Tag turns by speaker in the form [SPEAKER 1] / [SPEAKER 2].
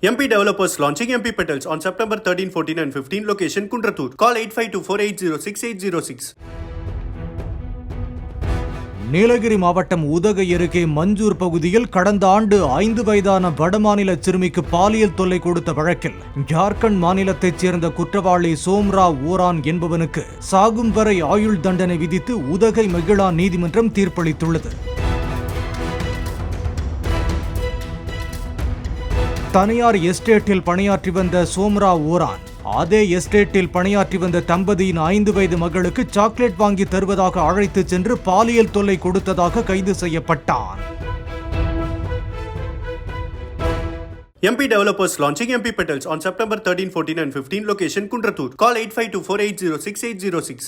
[SPEAKER 1] MP developers launching MP Petals on September 13, 14 and 15. Location Kundratur. Call 8524806806.
[SPEAKER 2] Nilgiri மாவட்டம் உதகை அருகே மஞ்சூர் பகுதியில் கடந்த ஆண்டு 5 வயதான வடமாநில சிறுமிக்கு பாலியல் தொல்லை கொடுத்த வழக்கில் ஜார்க்கண்ட் மாநிலத்தைச் சேர்ந்த குற்றவாளி சோம்ராவ் ஓரான் என்பவனுக்கு சாகும் வரை ஆயுள் தண்டனை விதித்து உதகை மகிழா நீதிமன்றம் தீர்ப்பளித்துள்ளது. தனியார் எஸ்டேட்டில் பணியாற்றி வந்த சோம்ராவ் ஓரான் அதே எஸ்டேட்டில் பணியாற்றி வந்த தம்பதியின் 5 வயது மகளுக்கு சாக்லேட் வாங்கி தருவதாக அழைத்து சென்று பாலியல் தொல்லை கொடுத்ததாக கைது செய்யப்பட்டான்.
[SPEAKER 1] MP developers launching MP Petals on September 13, 14 and 15. Location Kundratur. Call 8524806806.